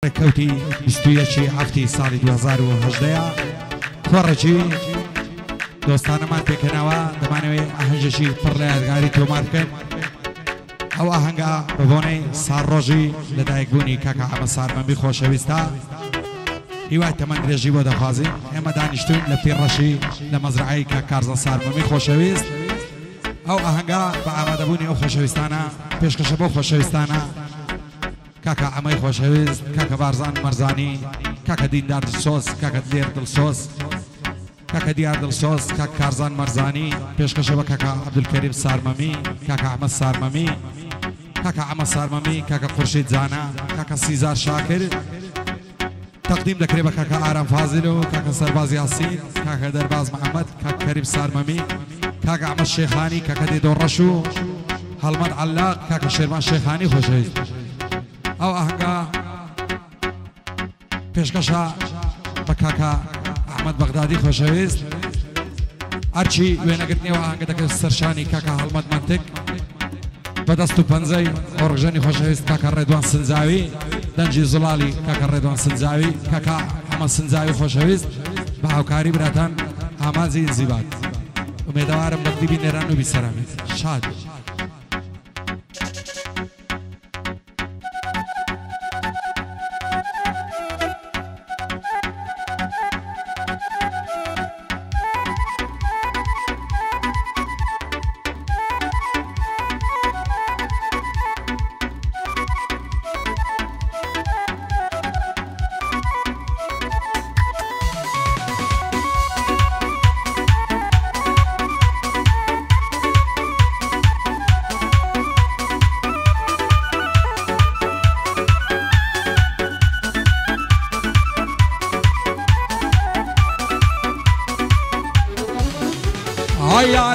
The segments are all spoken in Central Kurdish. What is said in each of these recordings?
ڕێکەوتی 21 هەفتی ساڵی 2018 کۆڕەکی دۆستانەمان پێکەنەوە دەمانەوێت ئاهەنگێکی پڕ لە یادگاری تۆمار بکەن ئەو ئاهەنگە بە بۆنەی ساڕۆژی لەدایکبوونی کاکە ئەمە سارمەمی خۆشەویستە هیوای تەمەند درێژی بۆ دەخوازیین ئێمە دانیشتوین لە پێڕەشی لە مەزرعەی کاکارزە سارمەمی خۆشەویست ئەو ئاهەنگە بە ئامادەبوونی ئەو خۆشەویستانە پێشکەشە بۆ خۆشەویستانە کاکە ئەمەی خۆشەویست کاکە بارزان مەرزانی کاکە دیندار دڵسۆز کاکە دێر دڵسۆز کاکە دیار دڵسۆز کاکە کارزان مەرزانی پێشکەشە بە کاکە عەبدولکەریم سارمەمی کاکە ئەمە سارمەمی کاکە ئەمە سارمەمی کاکە خورشید زانە کاکە سیزار شاکر تقدیم دەکرێت بە کاکە ئارام فازل و کاکە سەرباز یاسین کاکە دەرباز محەممەد کاکە کەریم سارمەمی کاکە ئەمە شێخانی کاکە دێدۆڕەش و هەڵمەد عەلاق کاکە شێرمان شێخانی خۆشەویست ئەو ئاهەنگە پێشکەشە بە کاکە ئەحمەد بەغدادی خۆشەویست هەرچی وێنەگرتنیەوە ئاهەنگە دەکرێت سەرشانی کاکە هەڵمەد منتک بەدەست و پەنجەی ئۆڕژەنی خۆشەویست کاکە ڕێدوان سنجاوی دەنجی زڵالی کاکە ڕێدوان سنجاوی کاکە ئەمە سنجاوی خۆشەویست بە هاوکاری براتان ئامانجی ئینزیبات ئومێدەوارم بەقدیبی نێران و بیسەرامێت شاد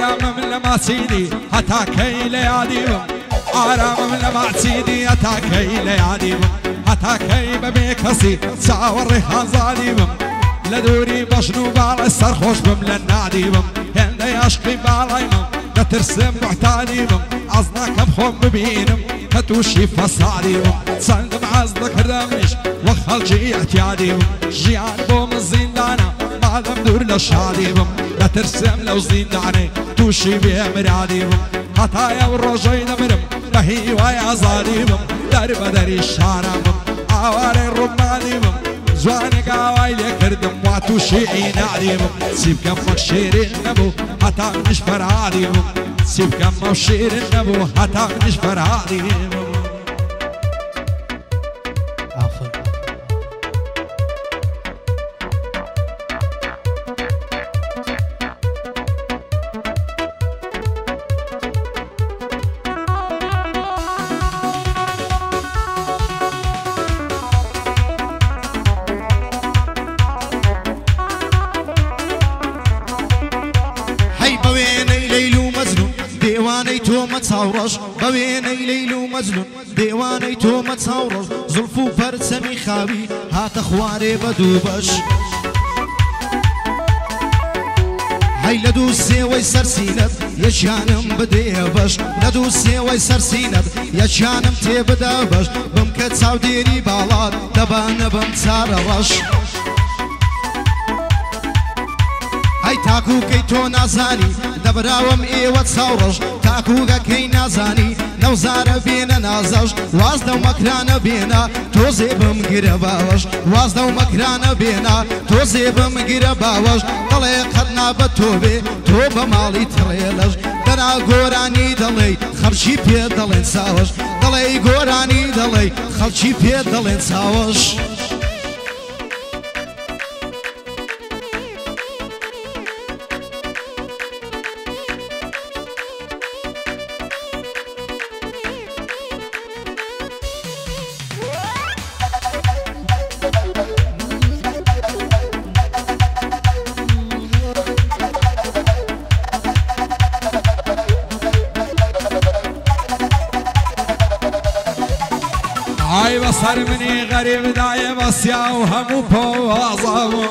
آرام من لما سيدي هتا كي لياديهم آرام من لما سيدي هتا كي لياديهم هتا كي بميكسي ساور ريحان ظاليهم لدوري بشنو بالي السرخوش بملن ناديهم هندي عشقي بالايمم نترسم معتاديهم عزناك بخوم ببينم هتوشي فصاليهم صندم عزدك ردمش وخلجي اعتياديهم جيان بوم الزندانة بعدم دور لشاديهم نترسم لو زنداني توشي بمراديهم هتايا والرجاي نمرم بهي ويا ظاليهم در بدري الشارمم عواري الرمانيهم زواني قاوايلي كردم واتوشي عيناديهم سيب كم مشير النبو هتا مش فراديهم سيب كم مشير النبو هتا مش فراديهم تصورش بويني ليل ومجنون ديواني تو ما تصورش زلفو برسمي خاوي هات اخواري بدوبش هاي لدوسي ويسر سينب يشانم بديبش لدوسي ويسر سينب يشانم تبدابش بمكت ساوديري بالات دبان بمتسارش هاي تاكو كي تو نازاني دبراوم ايوة تصورش تاكوغا كي نازاني نوزار بينا نازش وازدو مكران بينا توزي بمقرباوش وازدو مكران بينا توزي بمقرباوش دلي قدنا بتوبي توبا مالي تريلش دنا قوراني دلي خرشي بيد دلين ساوش دلي قوراني دلي خرشي بيد دلين ساوش بصر مني غريب دايم اسيا وهمو بوازامو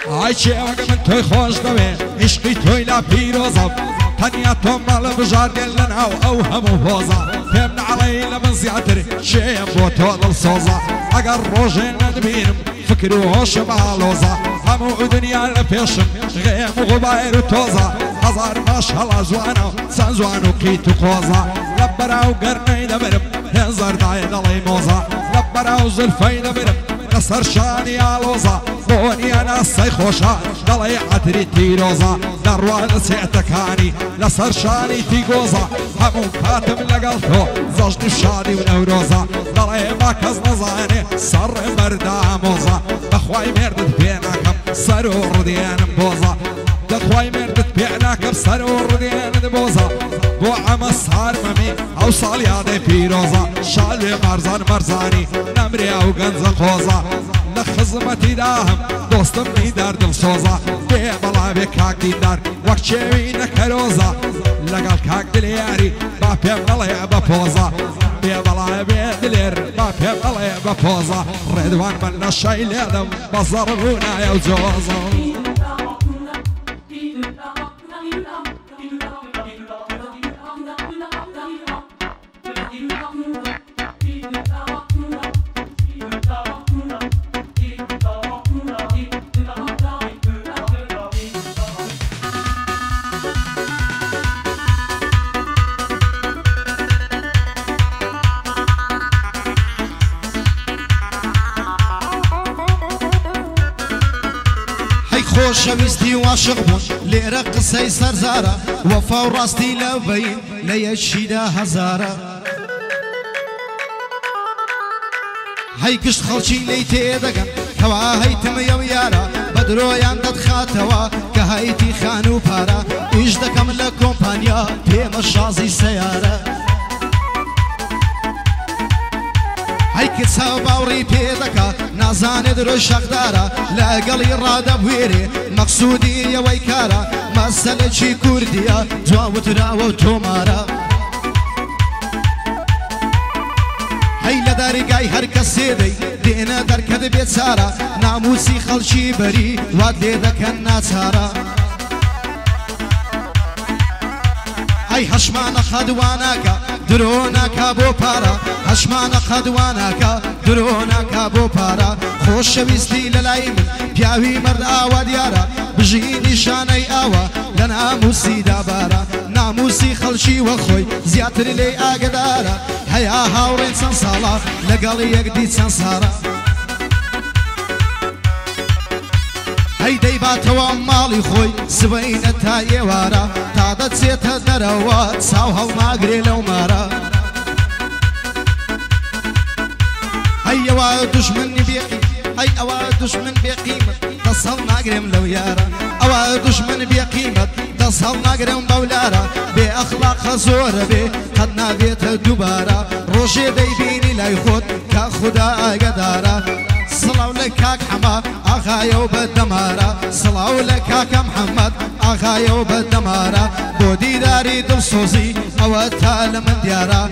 هاي چه اگه من توی خوش دوه عشقی توی لا پیروزم تنیا تو مال بجار گلن او همو بوازم فهمنا علي لمن زيادري شيم بوتو الصوزة اگر روجين ندبينم فكري وهوش معلوزة همو دنيا لفيشم غيم وغباير وتوزة هزار ما شاء الله زوانا سنزوانو كيتو قوزة لبرا وقرني دبرم هزار دايد الله موزة لبرا وزلفي دبرم نصر شاني علوزة بوني انا سيخوشا دلي عتري تيروزا دروان سيعتكاني نصر شاني تيغوزا همون كاتم لقلتو زجني بشادي ونوروزا دلي باكز نزاني سر مرداموزا بخواي مردت بيناكم سرور ديان بوزا دخواي مردت بيناكم سرور ديان بوزا بو عم صار ممي او صال يادي بيروزا شالي مرزاني نمري او غنز قوزا لخزمتي داهم دوستم نيدار دل سوزا بي بلا بي كاك ديدار وقت شوي نكروزا لقل كاك دلياري با بيم الله بپوزا بي بلا بي دلير با بيم الله بپوزا رضوان من الشاي لادم بزربونا يا وزوزا شويستي واشق بون ليرة قصي سرزارة وفا وراستي لبين ليشيدا هزارة هاي كشت خلشي ليتي دقن كوا هيتم يويارا بدرويان ددخاتوا كهيتي خانو بارا ايش دكم لكومبانيا بيم الشازي سيارة هاي كتسا باوري بيدكا نازاني درو شاقدارا لاقلي رادا بويري مقصودي يا ويكارا مسألة شي كردية جواوت راو تومارا هاي لداري قاي هركس سيدي دينا دركد بيت سارا ناموسي خلشي بري واد ليدك الناسارا هاي هشمان خدواناكا دروناكا بو بارا هشمان خدواناكا دروناكا بو بارا خوش شويستي للايمن بياوي مرد آوا ديارا بجي نشاني آوا لناموسي دابارا ناموسي خلشي وخوي زياتر لي آقدارا هيا هاورين سنسالا لقالي يقدي سنسارا هاي ديباتوا مالي خوي سبعين تاي وارا تادت سيتا دروات ساوها وماقري لو مارا هاي اوا دشمن بيقي هاي اوا دشمن بقيمة تصل ماقرم لو يارا اوا دشمن بقيمة تصل ماقرم بولارا باخلاق خزور بي قدنا بيت دوبارا روشي ديبيني لا يخد كخدا قدارا صلاو لك حما اخايا وبالدمارة صلاو لك محمد اخايا وبالدمارة بودي داري دلصوزي او تال من ديارة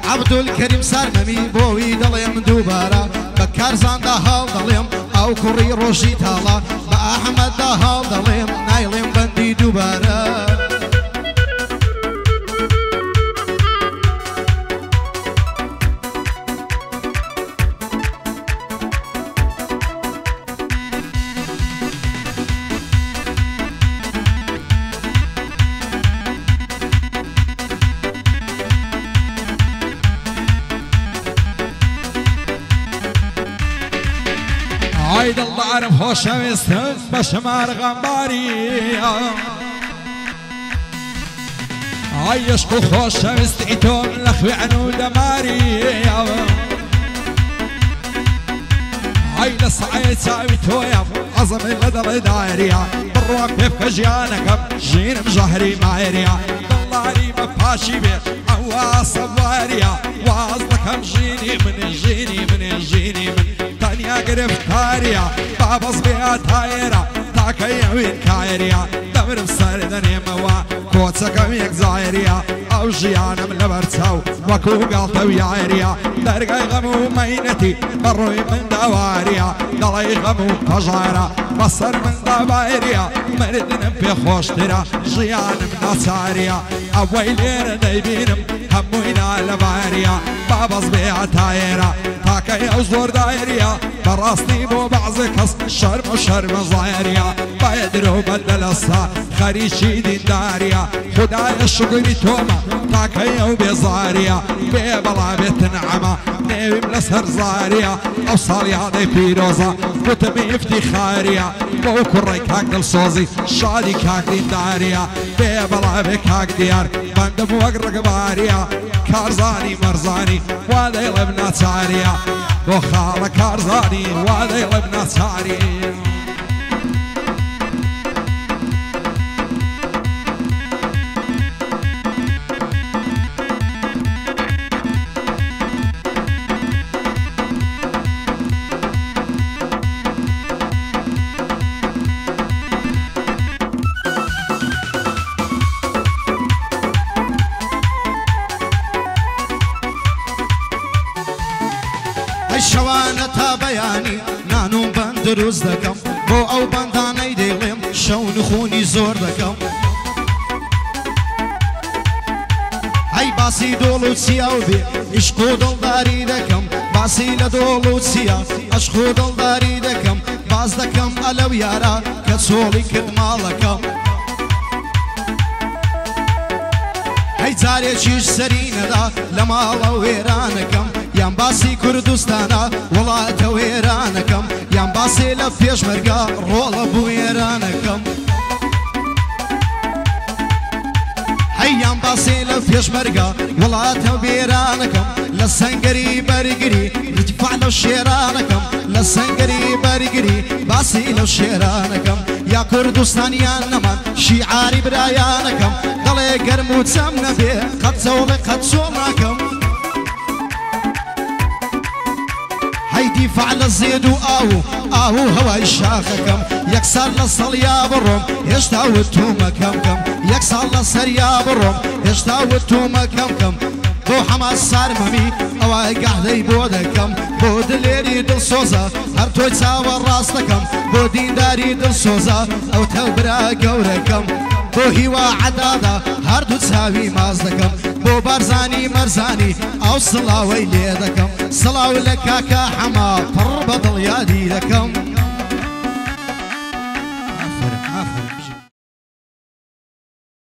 عبد الكريم صار ممي بوي دليم دوبارة بكار زان دهال دليم او كوري روشي تالا باحمد دهال دليم نايلم بندي دوبارة عيد الله عرف هوش ويستن بشمار غمباري عيشقو خوش ويستعيتون لخوي عنو دماري عيد صعيد ساوي تويا عظم اللدر دايريا بروك بيبك جيانكم جين مجهري مايريا دلاري مباشي بيت عوا صباريا واصلكم جيني من تانيا قرفتاريا بابص بيها تايرا تاکەی ئەوین کایریە دەمرم سەردەنێمەوە کۆچەکەم یەک زایریە ئەو ژیانم لەبەر چاو وەکو گاڵتە و یاریە دەرگای غەم و مەینەتی بەڕۆی من داواریە دەڵی غەم و پەژارە بەسەر من دابایریە مردنم پێ خۆشترە ژیانم ناچاریە ئەوەی لێرە دەیبینم هەمووینا لەباریە بابەز بێ هەتایێرە تاکەی ئەو زۆر دایریە بەڕاستی بۆ بەعزێ کەس شەرم و شەرمە زایریە باید درۆ بەدە لەستا خەریکی دینداریە خدایە شکری تۆمە تاکەی ئەو بێزاریە بێ بەڵا بێتن عەمە نێویم لەسەر زاریە ئەو ساڵی هادەی پیرۆزە گوتمی ئیفتیخاریە بۆ کوڕی کاک دڵسۆزی شادی کاک دینداریە بێ بەڵا بێ کاک دیار بەندەم وەک ڕگەباریە کارزانی مەرزانی وا دەیڵێ بناچاریە بۆ خاڵە کارزانی وا دەیڵێ بناچاری شەوانە تا بەیانی نانوم بەند دروست دەکەم بۆ ئەو بەندانەی دەیڵێم شەو نخونی زۆر دەکەم ئەی باسی دۆڵ و چیا و بێ عیشق و دڵداری دەکەم باسی لە دۆڵ و چیا عەشق و دڵداری دەکەم باز دەکەم ئەلەو یارە کە چۆڵی کرد ماڵەکەم هەی جارێکیش سەری نەدا لە ماڵە وێرانەکەم یان باسی کوردستانە وڵاتە وێرانەکەم یان باسێ لە پێشمەرگە ڕۆڵە بوو وێرانەکەم هەیان باسێ لە پێشمەرگە وڵاتە وێرانەکەم لە سەنگەری بەرگری ارتفاع لەو شێرانەکەم لە سەنگەری بەرگری باسی لەو شێرانەکەم یا کوردستانیان نەمان شیعاری برایانەکەم دەڵێ گەرم و چەم نەبێ قەت چەوڵێ قەت چۆڵ ناکەم دیفاع لە زێد و ئاو هەوای شاخەکەم یەک ساڵ لە سەڵیا بڕۆم هێشتا وتومەکەم کەم یەک ساڵ لە سەریا بڕۆم هێشتا وتومەکەم کەم بۆ حەما سارمەمی ئەوای گەحدەی بۆ دەکەم بۆ دلێری دڵسۆزە هەر تۆی چاوە ڕاستەکەم بۆ دینداری دڵسۆزە ئەو تەوبرا گەورەکەم بۆ هیوا عەدادا هەردوو چاوی ماز دەکەم بۆ بارزانی مەرزانی ئەو سڵاوەی لێ دەکەم سڵاو لە کاکە حەما پڕ بە دڵ یادی دەکەم